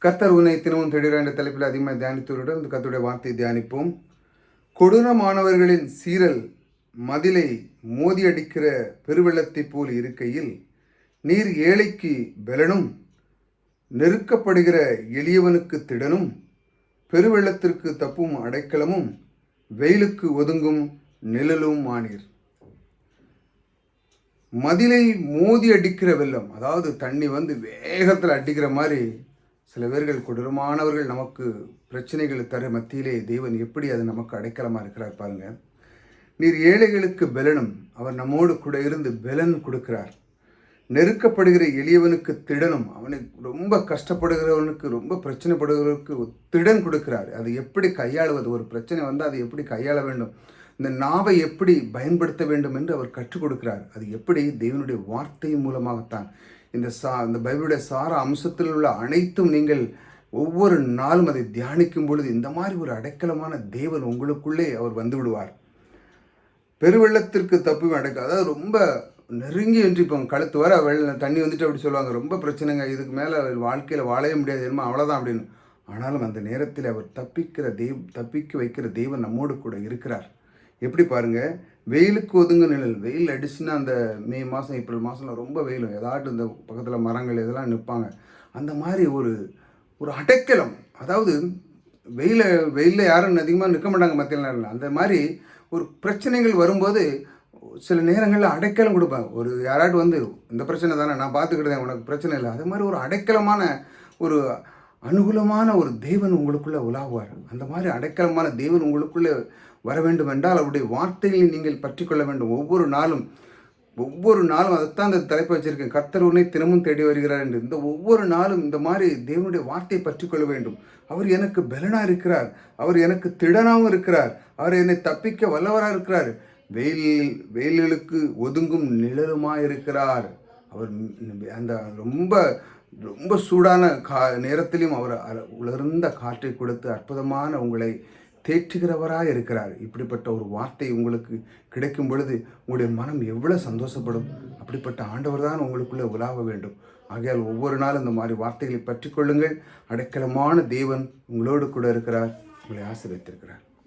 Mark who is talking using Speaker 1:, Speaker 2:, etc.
Speaker 1: கர்த்தர் உன்னை தினமும் தேடுகிறார் என்ற தலைப்பில் அதிகமாக தியானித்தவருடன் இந்த கர்த்தருடைய வார்த்தையை தியானிப்போம். கொடூரமானவர்களின் சீரல் மதிலை மோதியடிக்கிற பெருவெள்ளத்தைப் போல் இருக்கையில், நீர் ஏழைக்கு பெலனும் நெருக்கப்படுகிற எளியவனுக்கு திடனும் பெருவெள்ளத்திற்கு தப்பும் அடைக்கலமும் வெயிலுக்கு ஒதுங்கும் நிழலும் ஆனீர். மதிலை மோதி அடிக்கிற வெள்ளம், அதாவது தண்ணி வேகத்தில் அடிக்கிற மாதிரி சில பேர்கள் கொடூரமானவர்கள் நமக்கு பிரச்சனைகளை தர மத்தியிலே தேவன் எப்படி அது நமக்கு அடைக்கலமாக இருக்கிறார் பாருங்க. நீர் ஏழைகளுக்கு பெலனும், அவர் நம்மோடு கூட இருந்து பெலன் கொடுக்கிறார். நெருக்கப்படுகிற எளியவனுக்கு திடனும், அவனுக்கு ரொம்ப கஷ்டப்படுகிறவனுக்கு, ரொம்ப பிரச்சனைப்படுகிறவனுக்கு திடன் கொடுக்கிறார். அது எப்படி கையாளுவது, ஒரு பிரச்சனை வந்தால் அதை எப்படி கையாள வேண்டும், இந்த நாவை எப்படி பயன்படுத்த வேண்டும் என்று அவர் கற்றுக் கொடுக்கிறார். அது எப்படி? தேவனுடைய வார்த்தை மூலமாகத்தான். இந்த பைபிளுடைய சார அம்சத்தில் உள்ள அனைத்தும் நீங்கள் ஒவ்வொரு நாளும் அதை தியானிக்கும் பொழுது இந்த மாதிரி ஒரு அடைக்கலமான தேவன் உங்களுக்குள்ளே அவர் வந்து விடுவார். பெருவெள்ளத்திற்கு தப்பி அடைக்க, அதாவது ரொம்ப நெருங்கி என்று இப்போ கழுத்து வர தண்ணி வந்துட்டு அப்படி சொல்லுவாங்க, ரொம்ப பிரச்சனைங்க, இதுக்கு மேலே வாழ்க்கையில் வாழவே முடியாது, என்னமோ அவ்வளோதான் அப்படின்னு. ஆனாலும் அந்த நேரத்தில் அவர் தப்பிக்க வைக்கிற தேவன் நம்மோடு கூட இருக்கிறார். எப்படி பாருங்கள், வெயிலுக்கு ஒதுங்க நிழல். வெயில் அடிச்சுன்னா அந்த மே மாதம் ஏப்ரல் மாதம்லாம் ரொம்ப வெயிலும், ஏதாட்டும் இந்த பக்கத்தில் மரங்கள் இதெல்லாம் நிற்பாங்க. அந்த மாதிரி ஒரு அடைக்கலம். அதாவது வெயிலில் யாரும் அதிகமாக நிற்க மாட்டாங்க மத்திய நேரம். அந்த மாதிரி ஒரு பிரச்சனைகள் வரும்போது சில நேரங்களில் அடைக்கலம் கொடுப்பாங்க. ஒரு யாராட்டும் இந்த பிரச்சனை தானே, நான் பார்த்துக்கிட்டேன், உனக்கு பிரச்சனை இல்லை. அது மாதிரி ஒரு அடைக்கலமான ஒரு அனுகூலமான ஒரு தேவன் உங்களுக்குள்ளே உலாவார். அந்த மாதிரி அடைக்கலமான தேவன் உங்களுக்குள்ளே வர வேண்டும் என்றால் அவருடைய வார்த்தைகளை நீங்கள் பற்றி கொள்ள வேண்டும். ஒவ்வொரு நாளும் அதைத்தான் அந்த தலைப்பு வச்சிருக்கேன், கர்த்தர் உன்னை தினமும் தேடி வருகிறார் என்று. இந்த ஒவ்வொரு நாளும் இந்த மாதிரி தேவனுடைய வார்த்தையை பற்றி கொள்ள வேண்டும். அவர் எனக்கு பலனாக இருக்கிறார், அவர் எனக்கு திடனாகவும் இருக்கிறார், அவர் என்னை தப்பிக்க வல்லவராக இருக்கிறார், வெயில்களுக்கு ஒதுங்கும் நிழலுமாக இருக்கிறார். அவர் அந்த ரொம்ப சூடான நேரத்திலையும் அவர் உலர்ந்த காற்றை கொடுத்து அற்புதமான உங்களை தேற்றுகிறவராக இருக்கிறார். இப்படிப்பட்ட ஒரு வார்த்தை உங்களுக்கு கிடைக்கும் பொழுது உங்களுடைய மனம் எவ்வளோ சந்தோஷப்படும். அப்படிப்பட்ட ஆண்டவர் தான் உங்களுக்குள்ளே உலாவ வேண்டும். ஆகையால் ஒவ்வொரு நாளும் இந்த மாதிரி வார்த்தைகளை பற்றி கொள்ளுங்கள். அடைக்கலமான தேவன் உங்களோடு கூட இருக்கிறார், உங்களை ஆசீர்வதித்திருக்கிறார்.